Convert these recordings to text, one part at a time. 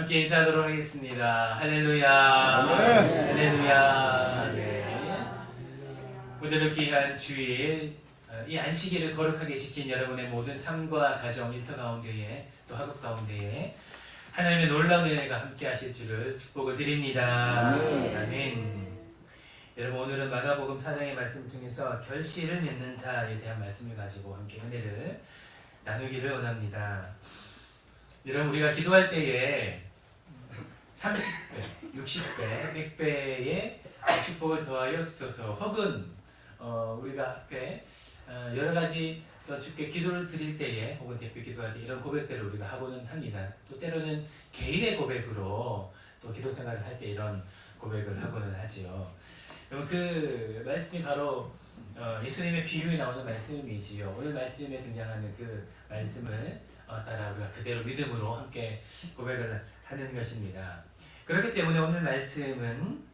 함께 인사하도록 하겠습니다. 할렐루야. 할렐루야. 네. 오늘도 귀한 주일, 이 안식일을 거룩하게 지킨 여러분의 모든 삶과 가정, 일터 가운데에 또 학업 가운데에 하나님의 놀라운 은혜가 함께 하실 줄을 축복을 드립니다. 아멘. 여러분, 오늘은 마가복음 4장의 말씀을 통해서 결실을 맺는 자에 대한 말씀을 가지고 함께 은혜를 나누기를 원합니다. 여러분, 우리가 기도할 때에 30배, 60배, 100배의 축복을 더하여 주소서, 혹은 우리가 앞에 여러 가지 또 주께 기도를 드릴 때에, 혹은 대표 기도할 때 이런 고백들을 우리가 하고는 합니다. 또 때로는 개인의 고백으로 또 기도 생활을 할 때 이런 고백을 하고는 하지요. 여러분, 그 말씀이 바로 예수님의 비유에 나오는 말씀이지요. 오늘 말씀에 등장하는 그 말씀을 따라 우리가 그대로 믿음으로 함께 고백을 하는 것입니다. 그렇기 때문에 오늘 말씀은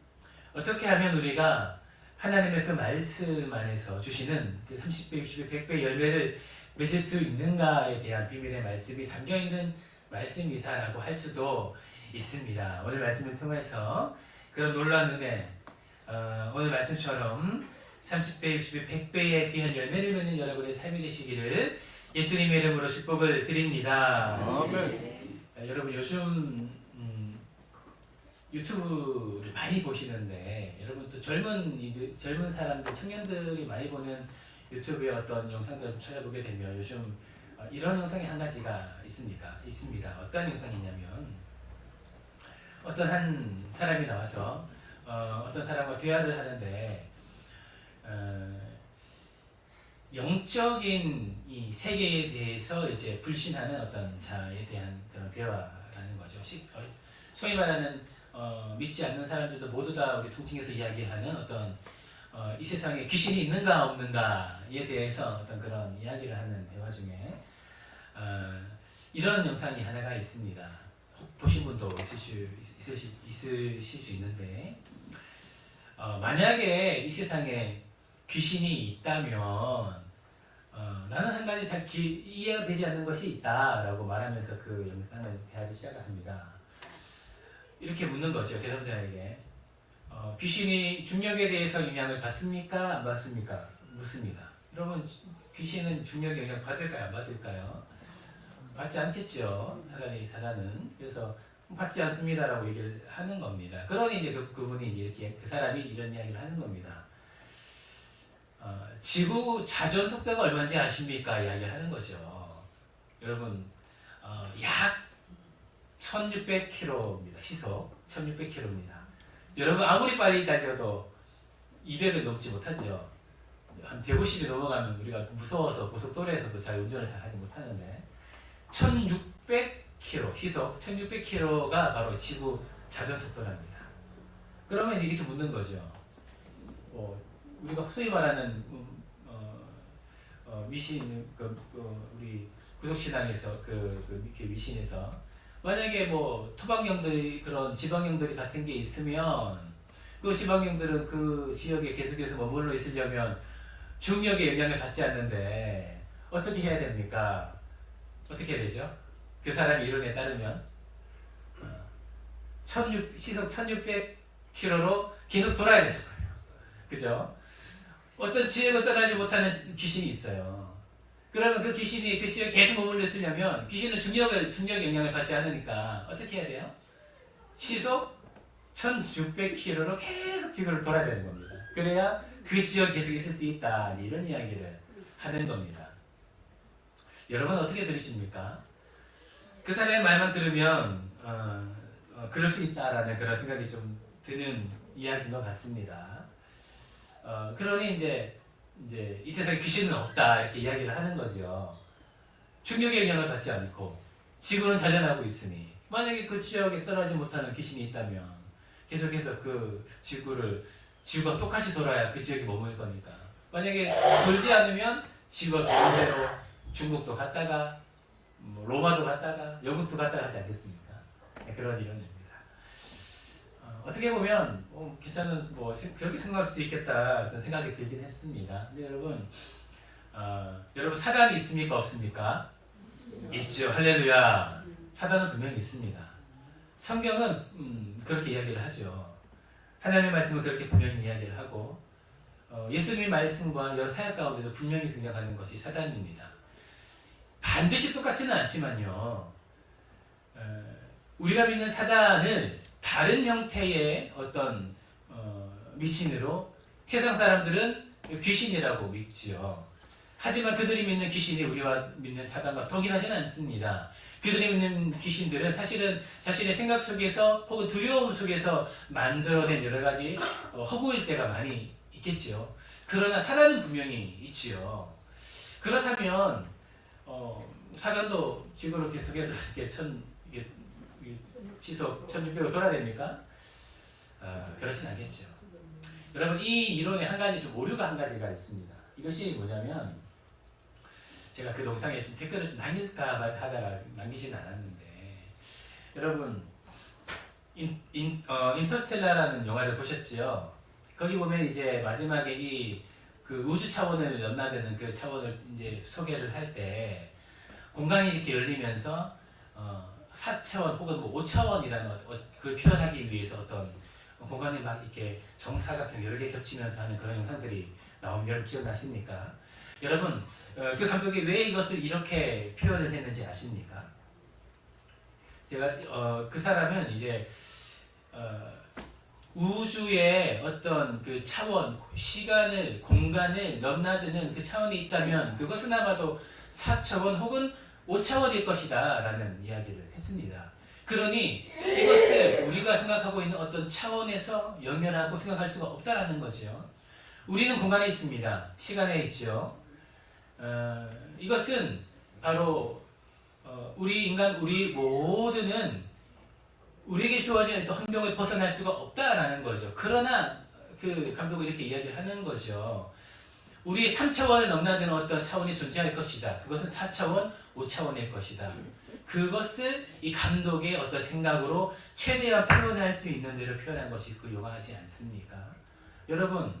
어떻게 하면 우리가 하나님의 그 말씀 안에서 주시는 그 30배, 60배, 100배 열매를 맺을 수 있는가에 대한 비밀의 말씀이 담겨있는 말씀이다라고 할 수도 있습니다. 오늘 말씀을 통해서 그런 놀라운 은혜, 오늘 말씀처럼 30배, 60배, 100배의 귀한 열매를 맺는 여러분의 삶이 되시기를 예수님의 이름으로 축복을 드립니다. 아멘. 여러분, 요즘 유튜브를 많이 보시는데, 여러분 또 젊은 사람들, 청년들이 많이 보는 유튜브의 어떤 영상들을 찾아보게 되면 요즘 이런 영상이 한 가지가 있습니다. 어떤 영상이냐면, 어떤 한 사람이 나와서 어떤 사람과 대화를 하는데, 영적인 이 세계에 대해서 이제 불신하는 어떤 자에 대한 그런 대화라는 거죠. 소위 말하는 믿지 않는 사람들도 모두 다 우리 통칭해서 이야기하는 어떤 이 세상에 귀신이 있는가 없는가에 대해서 어떤 그런 이야기를 하는 대화 중에 이런 영상이 하나가 있습니다. 보신 분도 있으실 수 있는데, 만약에 이 세상에 귀신이 있다면 나는 한 가지 잘 이해가 되지 않는 것이 있다라고 말하면서 그 영상을 대화를 시작을 합니다. 이렇게 묻는 거죠, 대상자에게. 귀신이 중력에 대해서 영향을 받습니까? 안 받습니까? 묻습니다. 여러분, 귀신은 중력 영향 받을까요? 안 받을까요? 받지 않겠죠, 사단은. 그래서 받지 않습니다라고 얘기를 하는 겁니다. 그러니 이제 그분이 이제 이렇게 그 사람이 이런 이야기를 하는 겁니다. 지구 자전 속도가 얼마인지 아십니까? 이야기를 하는 거죠. 여러분, 약 1600km입니다. 시속 1600km입니다. 여러분, 아무리 빨리 달려도 200을 넘지 못하죠. 한 150이 넘어가면 우리가 무서워서 고속도로에서도 잘 운전을 잘 하지 못하는데, 1600km, 시속 1600km가 바로 지구 자전 속도랍니다. 그러면 이렇게 묻는 거죠. 우리가 소위 말하는 미신, 우리 구속신앙에서 이렇게 미신에서 만약에 뭐 토방령들이, 그런 지방령들이 같은 게 있으면 그 지방령들은 그 지역에 계속해서 머물러 있으려면 중력의 영향을 받지 않는데 어떻게 해야 됩니까? 어떻게 해야 되죠? 그 사람의 이론에 따르면 시속 1600km로 계속 돌아야 되는 거예요. 그죠? 어떤 지역을 떠나지 못하는 귀신이 있어요. 그러면 그 귀신이 그 지역에 계속 머물러 있으려면, 귀신은 중력 영향을 받지 않으니까 어떻게 해야 돼요? 시속 1600km로 계속 지구를 돌아야 되는 겁니다. 그래야 그 지역에 계속 있을 수 있다, 이런 이야기를 하는 겁니다. 여러분, 어떻게 들으십니까? 그 사람의 말만 들으면 그럴 수 있다라는 그런 생각이 좀 드는 이야기인 것 같습니다. 그러니 이제 이 세상에 귀신은 없다, 이렇게 이야기를 하는 거죠. 중력의 영향을 받지 않고 지구는 자전하고 있으니, 만약에 그 지역에 떠나지 못하는 귀신이 있다면 계속해서 그 지구가 똑같이 돌아야 그 지역에 머물 거니까, 만약에 돌지 않으면 지구가 도는 대로 중국도 갔다가 로마도 갔다가 영국도 갔다가 하지 않겠습니까? 그런 이론입니다. 어떻게 보면 괜찮은, 저렇게 생각할 수도 있겠다, 저는 생각이 들긴 했습니다. 근데 여러분 사단이 있습니까? 없습니까? 있죠. 할렐루야. 사단은 분명히 있습니다. 성경은 그렇게 이야기를 하죠. 하나님의 말씀은 그렇게 분명히 이야기를 하고 예수님의 말씀과 여러 사역 가운데도 분명히 등장하는 것이 사단입니다. 반드시 똑같지는 않지만요. 우리가 믿는 사단을 다른 형태의 어떤 미신으로 세상 사람들은 귀신이라고 믿지요. 하지만 그들이 믿는 귀신이 우리와 믿는 사단과 동일하지는 않습니다. 그들이 믿는 귀신들은 사실은 자신의 생각 속에서 혹은 두려움 속에서 만들어낸 여러 가지 허구일 때가 많이 있겠지요. 그러나 사단은 분명히 있지요. 그렇다면 사단도 지구로 계속해서 이렇게 지속 1600을 돌아야 됩니까? 그렇진 않겠죠. 여러분, 이 이론에 한 가지 좀 오류가 한 가지가 있습니다. 이것이 뭐냐면 제가 그 동상에 좀 댓글을 좀 남길까 하다가 남기진 않았는데, 여러분 인터스텔라라는 영화를 보셨지요? 거기 보면 이제 마지막에 그 우주 차원을 넘나드는 그 차원을 이제 소개를 할 때 공간이 이렇게 열리면서 4차원 혹은 뭐 5차원이라는 그 표현하기 위해서 어떤 공간이 막 이렇게 정사각형 여러 개 겹치면서 하는 그런 영상들이 나오면 기억나십니까? 여러분, 그 감독이 왜 이것을 이렇게 표현을 했는지 아십니까? 제가 그 사람은 이제 우주의 어떤 그 차원, 시간을, 공간을 넘나드는 그 차원이 있다면 그것은 아마도 4차원 혹은 5차원일 것이다 라는 이야기를 했습니다. 그러니 이것을 우리가 생각하고 있는 어떤 차원에서 연결하고 생각할 수가 없다라는 거죠. 우리는 공간에 있습니다. 시간에 있죠. 이것은 바로 우리 인간, 우리 모두는 우리에게 주어진 또 환경을 벗어날 수가 없다라는 거죠. 그러나 그 감독은 이렇게 이야기를 하는 거죠. 우리 3차원을 넘나드는 어떤 차원이 존재할 것이다. 그것은 4차원, 5차원일 것이다. 그것을 이 감독의 어떤 생각으로 최대한 표현할 수 있는 대로 표현한 것이 그 요구하지 않습니까? 여러분,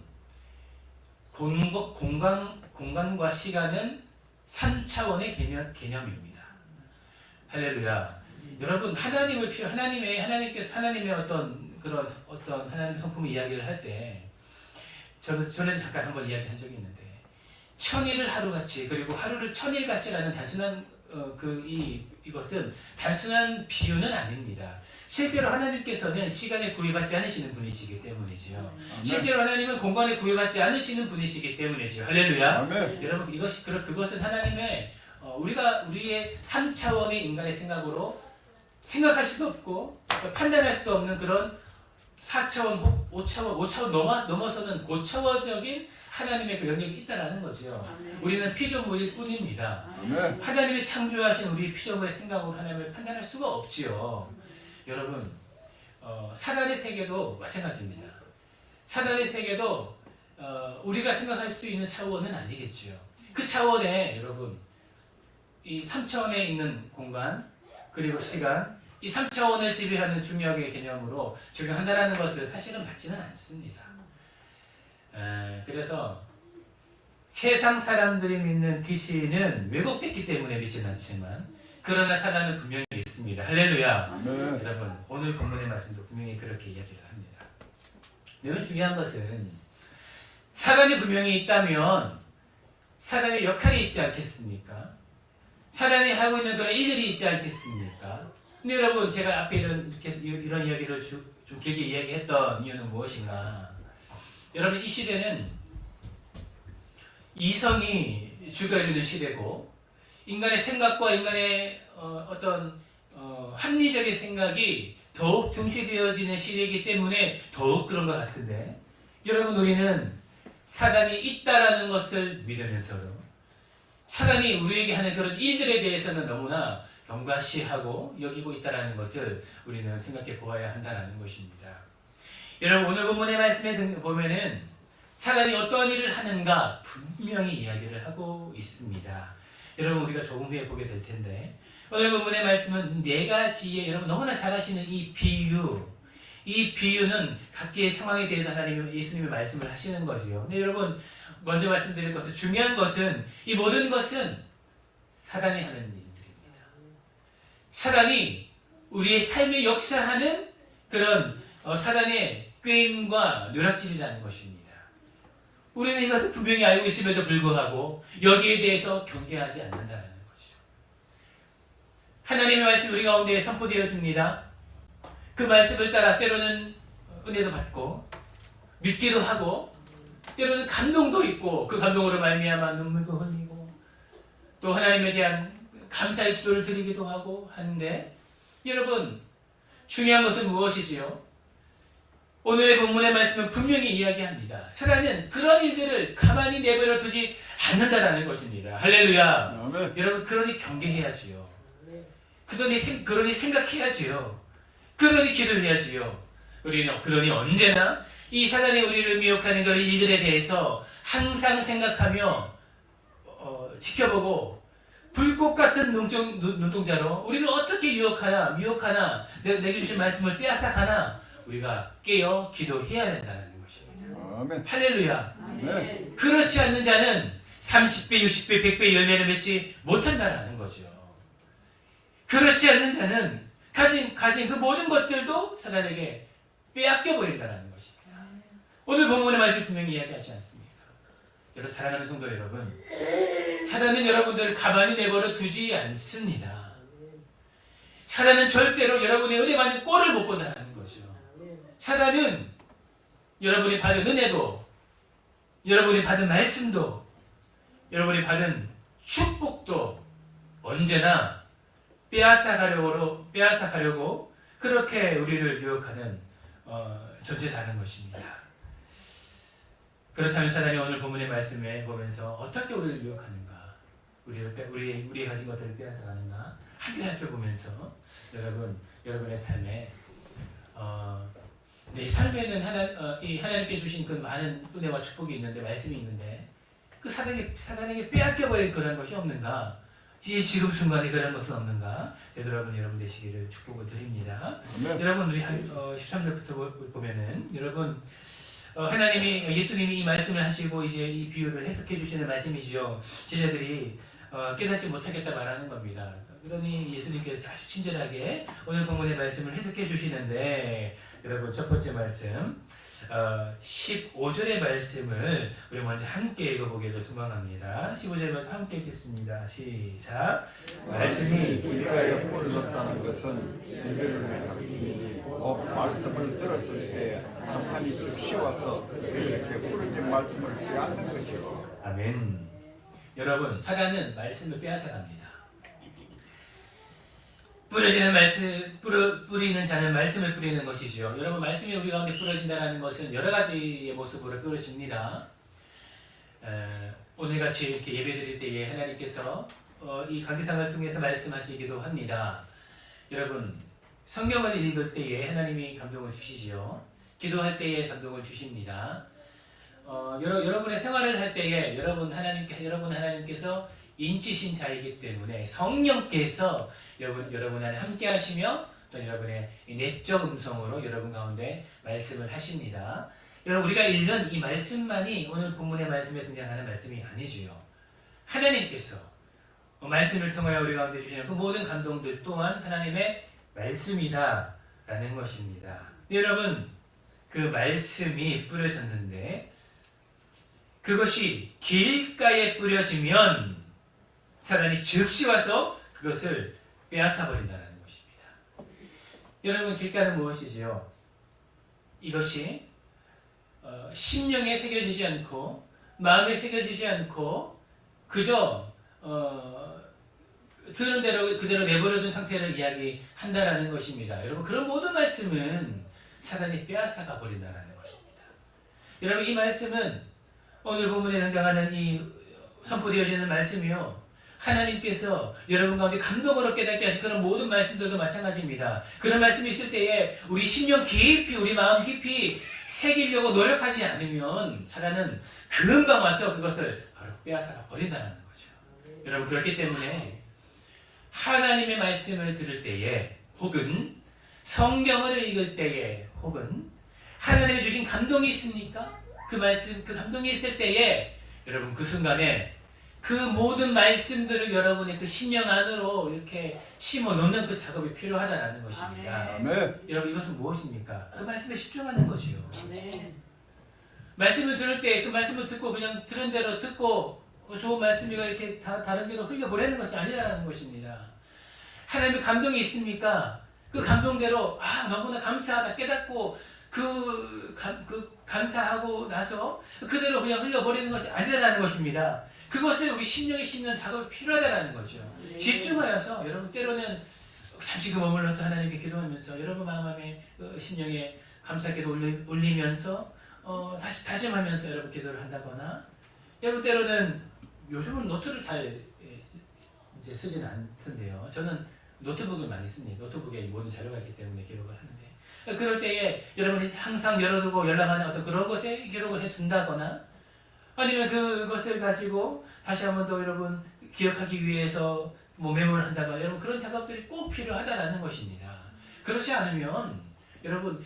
공간과 시간은 3차원의 개념입니다. 할렐루야. 여러분, 하나님께서 하나님의 어떤 하나님의 성품의 이야기를 할 때, 저는 잠깐 한번 이야기한 적이 있는데, 천일을 하루같이, 그리고 하루를 천일같이라는 단순한 이것은 단순한 비유는 아닙니다. 실제로 하나님께서는 시간에 구애받지 않으시는 분이시기 때문이지요. 실제로 하나님은 공간에 구애받지 않으시는 분이시기 때문이지요. 할렐루야. 아멘. 여러분, 그것은 하나님의 우리의 3차원의 인간의 생각으로 생각할 수도 없고 판단할 수도 없는 그런 4차원, 5차원 넘어서는 고차원적인 하나님의 그 영역이 있다라는 거죠. 아멘. 우리는 피조물일 뿐입니다. 아멘. 하나님이 창조하신 우리 피조물의 생각으로 하나님을 판단할 수가 없지요. 여러분, 사단의 세계도 마찬가지입니다. 사단의 세계도 우리가 생각할 수 있는 차원은 아니겠지요. 그 차원에 여러분, 이 3차원에 있는 공간 그리고 시간, 이 3차원을 지배하는 중력의 개념으로 적용한다는 것을 사실은 맞지는 않습니다. 그래서 세상 사람들이 믿는 귀신은 왜곡됐기 때문에 믿지는 않지만 그러나 사단은 분명히 있습니다. 할렐루야. 네. 여러분, 오늘 본문의 말씀도 분명히 그렇게 이야기를 합니다. 매우 중요한 것은 사단이 분명히 있다면 사단의 역할이 있지 않겠습니까? 사단이 하고 있는 그런 일들이 있지 않겠습니까? 근데 여러분, 제가 앞에 이런 이야기를 좀 길게 이야기했던 이유는 무엇인가? 여러분, 이 시대는 이성이 주가 이루는 시대고 인간의 생각과 인간의 어떤 합리적인 생각이 더욱 중시되어지는 시대이기 때문에 더욱 그런 것 같은데, 여러분, 우리는 사단이 있다라는 것을 믿으면서도 사단이 우리에게 하는 그런 일들에 대해서는 너무나 경과시하고 여기고 있다라는 것을 우리는 생각해 보아야 한다는 것입니다. 여러분, 오늘 본문의 말씀에 보면은 사단이 어떠한 일을 하는가 분명히 이야기를 하고 있습니다. 여러분, 우리가 조금 후에 보게 될 텐데, 오늘 본문의 말씀은 4가지의, 여러분 너무나 잘 아시는 이 비유는 각기의 상황에 대해서 예수님이 말씀을 하시는 거지요. 근데 여러분, 먼저 말씀드릴 것은, 중요한 것은 이 모든 것은 사단이 하는 일들입니다. 사단이 우리의 삶에 역사하는 그런 사단의 꾀임과 누락질이라는 것입니다. 우리는 이것을 분명히 알고 있음에도 불구하고 여기에 대해서 경계하지 않는다는 거죠. 하나님의 말씀 우리 가운데 선포되어 줍니다. 그 말씀을 따라 때로는 은혜도 받고 믿기도 하고 때로는 감동도 있고 그 감동으로 말미암아 눈물도 흘리고 또 하나님에 대한 감사의 기도를 드리기도 하고 하는데, 여러분 중요한 것은 무엇이지요? 오늘의 본문의 말씀은 분명히 이야기합니다. 사단은 그런 일들을 가만히 내버려 두지 않는다라는 것입니다. 할렐루야. 아멘. 여러분 그러니 경계해야지요. 그러니 생각해야지요. 그러니 기도해야지요. 그러니 언제나 이 사단이 우리를 미혹하는 그런 일들에 대해서 항상 생각하며 지켜보고 불꽃 같은 눈동자로 우리를 어떻게 미혹하나 내게 주신 말씀을 빼앗아가나 우리가 깨어 기도해야 된다는 것입니다. 아멘. 할렐루야. 네. 그렇지 않는 자는 30배, 60배, 100배 열매를 맺지 못한다는 거죠. 그렇지 않는 자는 가진 그 모든 것들도 사단에게 빼앗겨 버린다는 것입니다. 오늘 본문의 말씀을 분명히 이야기하지 않습니까? 여러분 사랑하는 성도 여러분, 사단은 여러분들을 가만히 내버려 두지 않습니다. 사단은 절대로 여러분의 은혜 받는 꼴을 못 본다는 거죠. 사단은 여러분이 받은 은혜도, 여러분이 받은 말씀도, 여러분이 받은 축복도 언제나 빼앗아가려고 그렇게 우리를 유혹하는 존재다는 것입니다. 그렇다면 사단이 오늘 본문의 말씀에 보면서 어떻게 우리를 유혹하는가, 우리 가진 것들을 빼앗아가는가 함께 살펴보면서 여러분의 삶에 내 삶에는 하나님께 주신 그 많은 은혜와 축복이 있는데, 말씀이 있는데 그 사단에게 빼앗겨버릴 그런 것이 없는가? 이 지금 순간에 그런 것은 없는가? 여러분 되시기를 축복을 드립니다. 아멘. 여러분 우리 13절부터 보면은 여러분 예수님이 이 말씀을 하시고 이제 이 비유를 해석해 주시는 말씀이지요. 제자들이 깨닫지 못하겠다 말하는 겁니다. 그러니 예수님께서 아주 친절하게 오늘 본문의 말씀을 해석해 주시는데, 여러분 첫 번째 말씀 15절의 말씀을 우리 먼저 함께 읽어보기를 소망합니다. 15절의 말씀 함께 읽겠습니다. 시작. 말씀이 길가에 뿌려졌다는 것은 이들을 가리키니 말씀을 들었을 때 사탄이 습시와서 이렇게 뿌려진 말씀을 빼앗는 것이요. 아멘. 여러분 사단은 말씀을 빼앗아갑니다. 뿌리는 자는 말씀을 뿌리는 것이지요. 여러분 말씀이 우리 가운데 뿌려진다는 것은 여러 가지의 모습으로 뿌려집니다. 오늘같이 이렇게 예배드릴 때에 하나님께서 이 강대상을 통해서 말씀하시기도 합니다. 여러분 성경을 읽을 때에 하나님이 감동을 주시지요. 기도할 때에 감동을 주십니다. 여러분의 생활을 할 때에 여러분 하나님께서 인치신 자이기 때문에 성령께서 여러분 안에 함께 하시며 또 여러분의 내적 음성으로 여러분 가운데 말씀을 하십니다. 여러분 우리가 읽는 이 말씀만이 오늘 본문의 말씀에 등장하는 말씀이 아니지요. 하나님께서 말씀을 통하여 우리 가운데 주시는 그 모든 감동들 또한 하나님의 말씀이다라는 것입니다. 여러분 그 말씀이 뿌려졌는데 그것이 길가에 뿌려지면 사단이 즉시 와서 그것을 빼앗아 버린다는 것입니다. 여러분 길가는 무엇이지요? 이것이 심령에 새겨지지 않고 마음에 새겨지지 않고 그저 들은 대로 그대로 내버려둔 상태를 이야기한다라는 것입니다. 여러분 그런 모든 말씀은 사단이 빼앗아가 버린다는 것입니다. 여러분 이 말씀은 오늘 본문에 등장하는 이 선포되어지는 말씀이요, 하나님께서 여러분 가운데 감동으로 깨닫게 하신 그런 모든 말씀들도 마찬가지입니다. 그런 말씀이 있을 때에 우리 심령 깊이, 우리 마음 깊이 새기려고 노력하지 않으면 사단은 금방 와서 그것을 바로 빼앗아 버린다는 거죠. 여러분 그렇기 때문에 하나님의 말씀을 들을 때에 혹은 성경을 읽을 때에 혹은 하나님이 주신 감동이 있습니까? 그 말씀, 그 감동이 있을 때에 여러분 그 순간에 그 모든 말씀들을 여러분의 그 심령 안으로 이렇게 심어 놓는 그 작업이 필요하다는 것입니다. 아멘. 여러분 이것은 무엇입니까? 그 말씀에 집중하는 것이요. 아멘. 말씀을 들을 때 그 말씀을 듣고 그냥 들은 대로 듣고 좋은 말씀이가 이렇게 다른 데로 흘려보내는 것이 아니라는 것입니다. 하나님의 감동이 있습니까? 그 감동대로 너무나 감사하다 깨닫고 그 감사하고 나서 그대로 그냥 흘려버리는 것이 아니라는 것입니다. 그것을 우리 심령에 심는 작업이 필요하다는 거죠. 네. 집중하여서 여러분 때로는 잠시 그 머물러서 하나님께 기도하면서 여러분 마음에 심령에 감사기도 올리면서 다시 다짐하면서 여러분 기도를 한다거나 여러분 때로는 요즘은 노트를 잘 이제 쓰지는 않던데요. 저는 노트북을 많이 씁니다. 노트북에 모든 자료가 있기 때문에 기록을 하는데 그럴 때에 여러분이 항상 열어두고 열람하는 어떤 그런 것에 기록을 해둔다거나 아니면 그것을 가지고 다시 한 번 더 여러분 기억하기 위해서 메모를 한다거나 여러분 그런 작업들이 꼭 필요하다라는 것입니다. 그렇지 않으면 여러분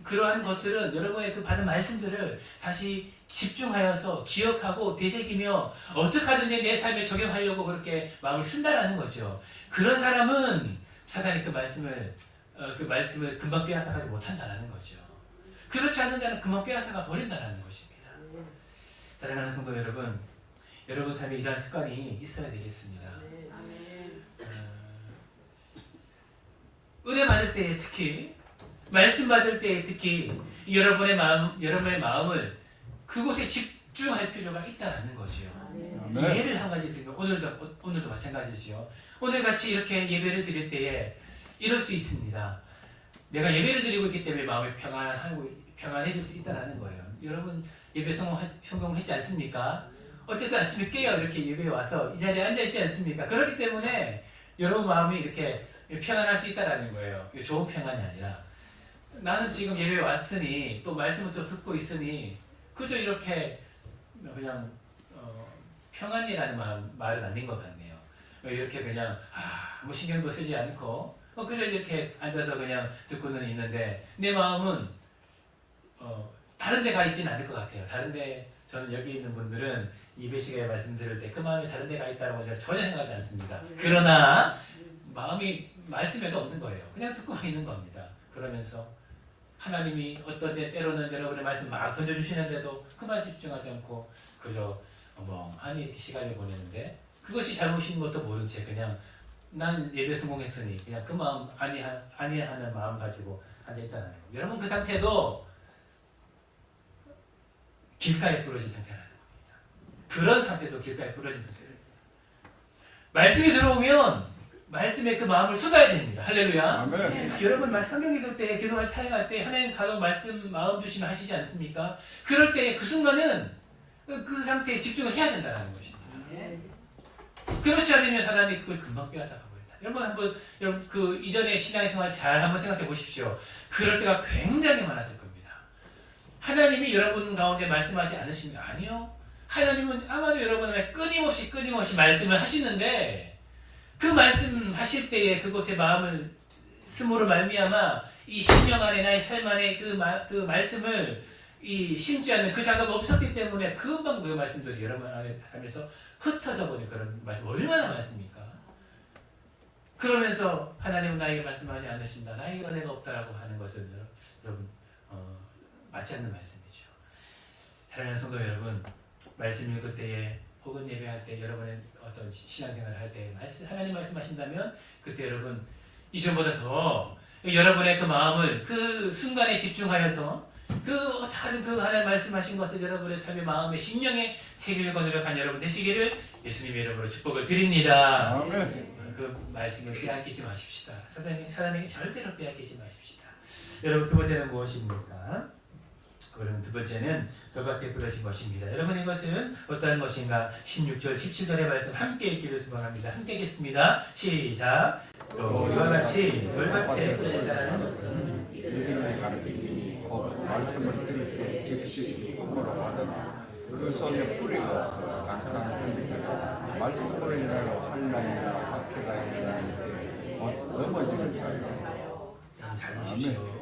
그러한 것들은 여러분의 그 받은 말씀들을 다시 집중하여서 기억하고 되새기며 어떻게 하든지 내 삶에 적용하려고 그렇게 마음을 쓴다라는 거죠. 그런 사람은 사단이 그 말씀을 금방 빼앗아가지 못한다라는 거죠. 그렇지 않은 자는 금방 빼앗아가 버린다라는 것입니다. 사랑하는 성도 여러분, 여러분 삶에 이러한 습관이 있어야 되겠습니다. 아멘. 은혜 받을 때에 특히 말씀 받을 때에 특히 여러분의 마음을 그곳에 집중할 필요가 있다라는 거죠. 아멘. 예를 한 가지 들면 오늘도 마찬가지죠. 오늘 같이 이렇게 예배를 드릴 때에 이럴 수 있습니다. 내가 예배를 드리고 있기 때문에 마음이 평안해질 수 있다라는 거예요. 여러분 예배 성공했지 않습니까? 어쨌든 아침에 깨어 이렇게 예배에 와서 이 자리에 앉아 있지 않습니까? 그렇기 때문에 여러분 마음이 이렇게 평안할 수 있다라는 거예요. 좋은 평안이 아니라 나는 지금 예배에 왔으니 또 말씀을 또 듣고 있으니 그저 이렇게 그냥 평안이라는 말은 아닌 것 같네요. 이렇게 그냥 아무 신경도 쓰지 않고 그저 이렇게 앉아서 그냥 듣고는 있는데 내 마음은 다른 데 가 있지는 않을 것 같아요. 다른 데 저는 여기 있는 분들은 예배 시간에 말씀 들을 때 그 마음이 다른 데 가 있다고 제가 전혀 생각하지 않습니다. 그러나 마음이 말씀에도 없는 거예요. 그냥 듣고만 있는 겁니다. 그러면서 하나님이 어떤 때 때로는 여러분의 말씀 막 던져주시는데도 그 말씀 집중하지 않고 그저 멍하니 이렇게 시간을 보내는데 그것이 잘못인 것도 모른 채 그냥 난 예배 성공했으니 그냥 그 마음 아니하는 마음 가지고 앉아있다는 거예요. 여러분 그 상태도 길가에 부러진 상태라는 겁니다. 그런 상태도 길가에 부러진 상태입니다. 말씀이 들어오면 말씀에 그 마음을 쏟아야 됩니다. 할렐루야. 아멘. 여러분 성경 읽을 때 기도할 사용할 때 하나님 가끔 말씀 마음 주시면 하시지 않습니까? 그럴 때 그 순간은 그 상태에 집중을 해야 된다는 것입니다. 그렇지 않으면 사단이 그걸 금방 빼앗아 가버린다. 여러분 그 이전에 신앙생활 잘 한번 생각해 보십시오. 그럴 때가 굉장히 많았을 겁니다. 하나님이 여러분 가운데 말씀하지 않으시면 아니요. 하나님은 아마도 여러분에게 끊임없이 말씀을 하시는데 그 말씀하실 때에 그곳에 마음을 스므로 말미암아 이 심령 안에 나의 삶 안에 그 말씀을 심지 않는 그 작업이 없었기 때문에 금방 그 말씀들이 여러분 안에 삶에서 흩어져 버린 그런 말씀 얼마나 많습니까? 그러면서 하나님은 나에게 말씀하지 않으신다. 나에게 은혜가 없다라고 하는 것은 여러분 맞지 않는 말씀이죠. 사랑하는 성도 여러분, 말씀 읽을 때에 혹은 예배할 때 여러분의 어떤 신앙생활을 할 때 하나님 말씀하신다면 그때 여러분 이전보다 더 여러분의 그 마음을 그 순간에 집중하여서 어떻게든 그 하나님 말씀하신 것을 여러분의 삶의 마음의 심령에 새기려고 노력한 여러분 되시기를 예수님의 이름으로 축복을 드립니다. 아멘. 그 말씀을 빼앗기지 마십시다. 사단에게 절대로 빼앗기지 마십시다. 여러분 두 번째는 무엇입니까? 그럼 두 번째는 돌밖에 부르신 것입니다. 여러분 이것은 어떠한 것인가? 16절, 17절의 말씀 함께 읽기를 소망합니다. 함께 읽겠습니다. 시작! 또 이와 같이 돌밖에 부르다는 것은 이들을 가르치니 곧 말씀을 들을 때 즉시 기쁨으로 받으나 그 속에 뿌리가 없어 잠깐 들리다가 말씀으로 인하여 환난이나 박해가 일어날 때곧 넘어지는 자요. 잘 보십시오.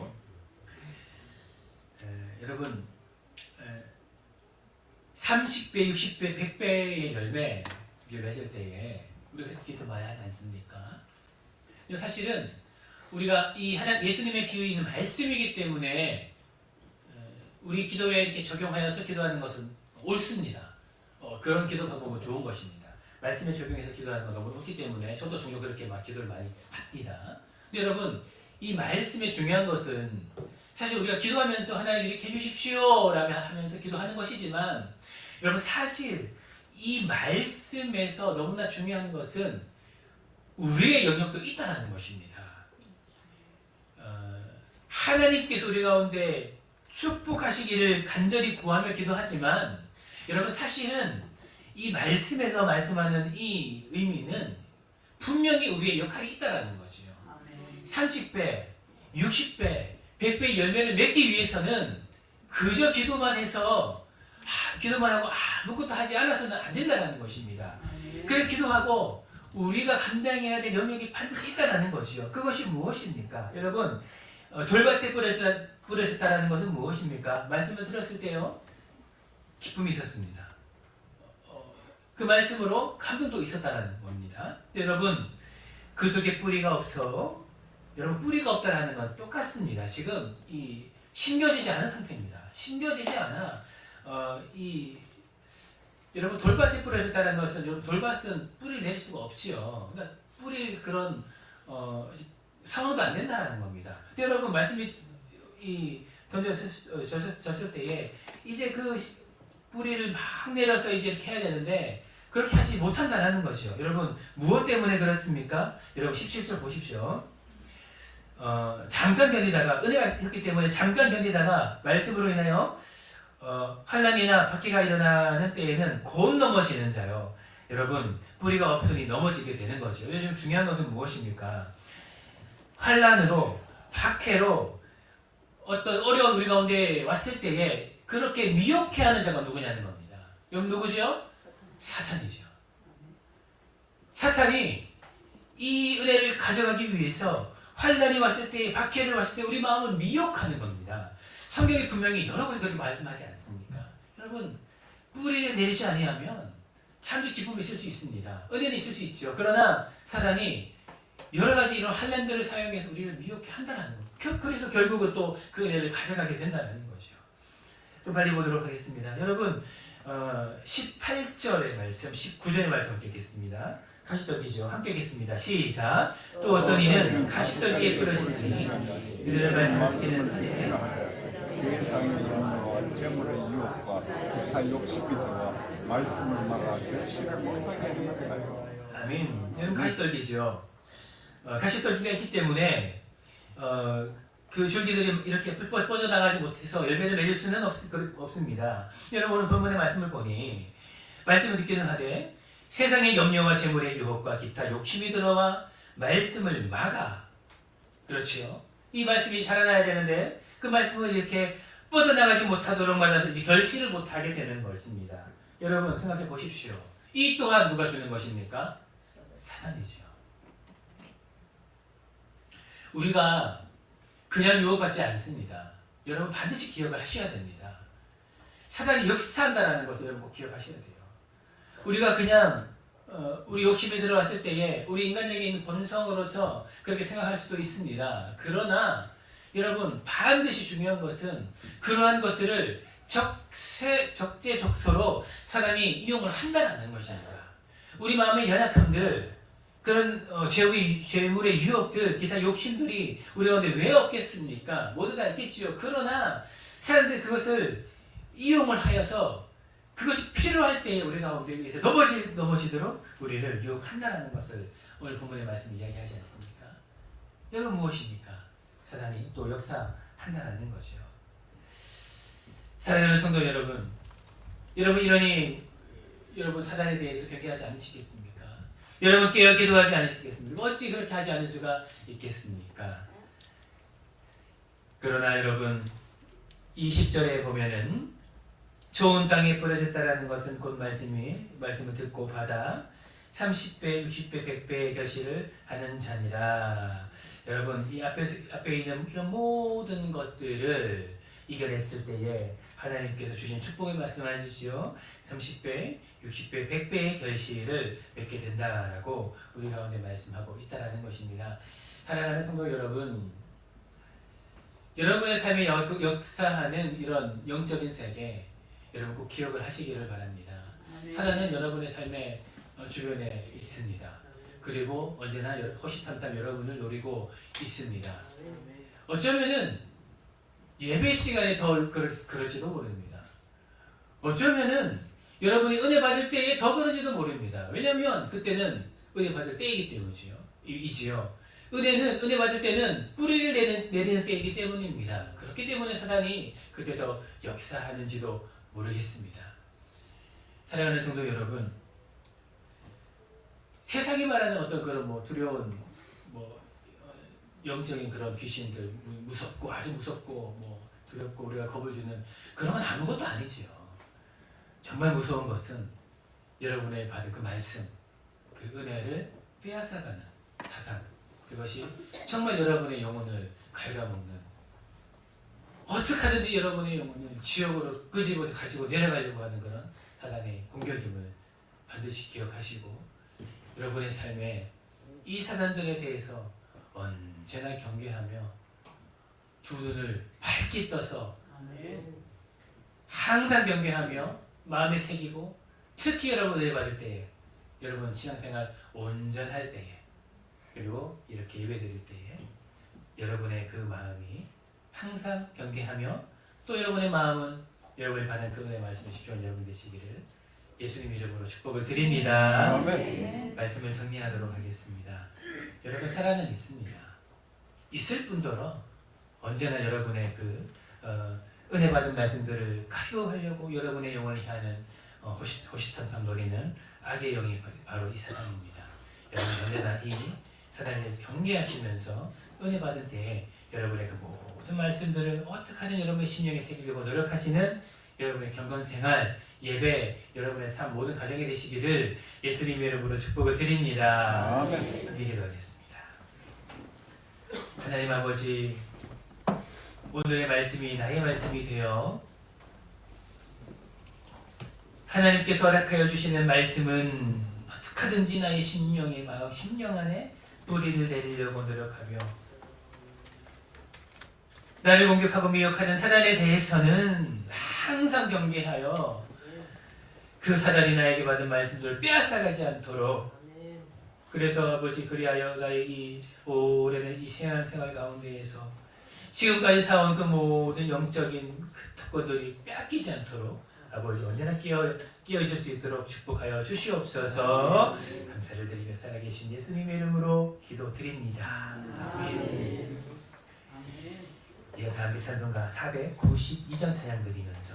30배, 60배, 100배의 열매를 맺을 때에 우리가 그렇게 더 많이 하지 않습니까? 사실은 우리가 이 하나님 예수님의 비유인 말씀이기 때문에 우리 기도에 이렇게 적용하여서 기도하는 것은 옳습니다. 그런 기도 방법은 좋은 것입니다. 말씀에 적용해서 기도하는 건 너무 좋기 때문에 저도 종종 그렇게 막 기도를 많이 합니다. 근데 여러분, 이 말씀의 중요한 것은 사실 우리가 기도하면서 하나님 이렇게 해주십시오 라며 하면서 기도하는 것이지만 여러분, 사실 이 말씀에서 너무나 중요한 것은 우리의 영역도 있다는 것입니다. 하나님께서 우리 가운데 축복하시기를 간절히 구하며 기도하지만 여러분, 사실은 이 말씀에서 말씀하는 이 의미는 분명히 우리의 역할이 있다는 거죠. 30배, 60배, 100배의 열매를 맺기 위해서는 그저 기도만 해서 기도만 하고 아무것도 하지 않아서는 안 된다는 것입니다. 그래 기도하고 우리가 감당해야 될 영역이 반드시 있다는 것이요. 그것이 무엇입니까? 여러분, 돌밭에 뿌려졌다는 것은 무엇입니까? 말씀을 들었을 때요, 기쁨이 있었습니다. 그 말씀으로 감동도 있었다는 겁니다. 여러분, 그 속에 뿌리가 없어. 여러분, 뿌리가 없다라는 건 똑같습니다. 지금 이 심겨지지 않은 상태입니다. 심겨지지 않아. 여러분, 돌밭에 뿌려졌다는 것은 돌밭은 뿌리를 낼 수가 없지요. 그러니까 뿌릴 그런 상황도 안 된다는 겁니다. 여러분, 말씀이 던져졌을 때에 이제 그 뿌리를 막 내려서 이제 이렇게 해야 되는데 그렇게 하지 못한다는 거죠. 여러분, 무엇 때문에 그렇습니까? 여러분, 17절 보십시오. 잠깐 견디다가, 은혜가 있기 때문에 잠깐 견디다가 말씀으로 인하여 환난이나 박해가 일어나는 때에는 곧 넘어지는 자요. 여러분, 뿌리가 없으니 넘어지게 되는 거죠. 요즘 중요한 것은 무엇입니까? 환난으로, 박해로 어떤 어려운 우리 가운데 왔을 때에 그렇게 미혹해 하는 자가 누구냐는 겁니다. 여러분, 누구죠? 사탄이죠. 사탄이 이 은혜를 가져가기 위해서 환난이 왔을 때, 박해를 왔을 때 우리 마음을 미혹하는 겁니다. 성경이 분명히 여러 번 그렇게 말씀하지 않습니까? 여러분, 뿌리를 내리지 아니하면 참지 기쁨이 있을 수 있습니다. 은혜는 있을 수 있죠. 그러나 사단이 여러 가지 이런 환난들을 사용해서 우리를 미혹해 한다는 거. 그래서 결국은 또 그 은혜를 가져가게 된다는 거죠. 좀 빨리 보도록 하겠습니다. 여러분, 18절의 말씀, 19절의 말씀 함께 읽겠습니다. 가시떨기죠. 함께 읽겠습니다. 시작. 또 어떤 이는 가시떨기에 뿌려지니 이들의 말씀을 듣기는 하되 세상의 영광과 재물의 유혹과 기타 욕심이 들어와 말씀을 막아 결실을 못하게 하는 자요. 아멘. 여러분, 가시떨기죠. 가시떨기가 있기 때문에 그 줄기들이 이렇게 뻗어나가지 못해서 열매를 맺을 수는 없습니다. 여러분, 오늘 본문의 말씀을 보니 말씀을 듣기는 하되 세상의 염려와 재물의 유혹과 기타 욕심이 들어와 말씀을 막아. 그렇지요. 이 말씀이 자라나야 되는데 그 말씀을 이렇게 뻗어나가지 못하도록 말아서 이제 결실을 못하게 되는 것입니다. 여러분, 생각해 보십시오. 이 또한 누가 주는 것입니까? 사탄이죠. 우리가 그냥 유혹받지 않습니다. 여러분, 반드시 기억을 하셔야 됩니다. 사단이 역사한다는 것을 여러분 꼭 기억하셔야 돼요. 우리가 그냥 우리 욕심이 들어왔을 때에 우리 인간적인 본성으로서 그렇게 생각할 수도 있습니다. 그러나 여러분, 반드시 중요한 것은 그러한 것들을 적재적소로 사단이 이용을 한다는 것입니다. 우리 마음의 연약함들, 그런 재물의 유혹들, 기타 욕심들이 우리 가운데 왜 없겠습니까? 모두 다 있겠지요. 그러나 사람들이 그것을 이용을 하여서 그것이 필요할 때에 우리 가운데 위해서 넘어지도록 우리를 유혹한다는 것을 오늘 본문의 말씀이 이야기하지 않습니까? 여러분, 무엇입니까? 사단이 또 역사한다는 거죠. 사랑하는 성도 여러분, 여러분 사단에 대해서 경계하지 않으시겠습니까? 여러분, 깨어 기도하지 않으시겠습니까? 어찌 그렇게 하지 않을 수가 있겠습니까? 그러나 여러분, 20절에 보면은 좋은 땅에 뿌려졌다라는 것은 곧 말씀을 듣고 받아 30배, 60배, 100배의 결실을 하는 자니라. 여러분, 이 앞에 있는 이런 모든 것들을 이겨냈을 때에 하나님께서 주신 축복의 말씀하시지요. 30배, 60배, 100배의 결실을 맺게 된다라고 우리 가운데 말씀하고 있다라는 것입니다. 사랑하는 성도 여러분, 여러분의 삶에 역사하는 이런 영적인 세계 여러분 꼭 기억을 하시기를 바랍니다. 하나는 여러분의 삶의 주변에 있습니다. 그리고 언제나 호시탐탐 여러분을 노리고 있습니다. 어쩌면은 예배 시간에 더 그럴지도 모릅니다. 어쩌면은 여러분이 은혜 받을 때에 더 그런지도 모릅니다. 왜냐하면 그때는 은혜 받을 때이기 때문이지요. 은혜 받을 때는 뿌리를 내리는 때이기 때문입니다. 그렇기 때문에 사단이 그때 더 역사하는지도 모르겠습니다. 사랑하는 성도 여러분, 세상이 말하는 어떤 그런 두려운 영적인 그런 귀신들, 무섭고 아주 무섭고 두렵고 우리가 겁을 주는 그런 건 아무것도 아니지요. 정말 무서운 것은 여러분의 받은 그 말씀, 그 은혜를 빼앗아가는 사단, 그것이 정말 여러분의 영혼을 갉아먹는, 어떻게 하든지 여러분의 영혼을 지옥으로 끄집어 가지고 내려가려고 하는 그런 사단의 공격임을 반드시 기억하시고, 여러분의 삶에 이 사단들에 대해서 언제나 경계하며 두 눈을 밝게 떠서 항상 경계하며 마음에 새기고, 특히 여러분 은혜 받을 때에, 여러분 신앙생활 온전할 때에, 그리고 이렇게 예배드릴 때에 여러분의 그 마음이 항상 경계하며, 또 여러분의 마음은 여러분이 받은 그 은혜 말씀에 집중한 여러분 되시기를 예수님 이름으로 축복을 드립니다. 아멘. 말씀을 정리하도록 하겠습니다. 여러분 살아는 있습니다. 있을 뿐더러 언제나 여러분의 그 은혜 받은 말씀들을 가져하려고 여러분의 영혼을 향하는 호시탐탐 노리는 악의 영이 바로 이 사단입니다. 여러분 언제나 이 사단에 대해서 경계하시면서 은혜 받은 때에 여러분의 그 모든 말씀들을 어떻게 하든 여러분의 심령에 새기려고 노력하시는 여러분의 경건생활, 예배, 여러분의 삶 모든 가정이 되시기를 예수님의 이름으로 축복을 드립니다. 아멘. 함께 기도하겠습니다. 하나님 아버지, 오늘의 말씀이 나의 말씀이 되어 하나님께서 허락하여 주시는 말씀은 어떻게 하든지 나의 심령의 마음, 심령 안에 뿌리를 내리려고 노력하며 나를 공격하고 미혹하는 사단에 대해서는 항상 경계하여 그 사단이 나에게 받은 말씀들을 빼앗아가지 않도록, 그래서 아버지 그리하여 나의 이 오랜 이 신앙생활 가운데에서 지금까지 사온 그 모든 영적인 그 특권들이 빼앗기지 않도록 아버지 언제나 끼어 있을 수 있도록 축복하여 주시옵소서. 감사를 드리며 살아계신 예수님의 이름으로 기도드립니다. 아멘. 다음 찬송가 492전 찬양 드리면서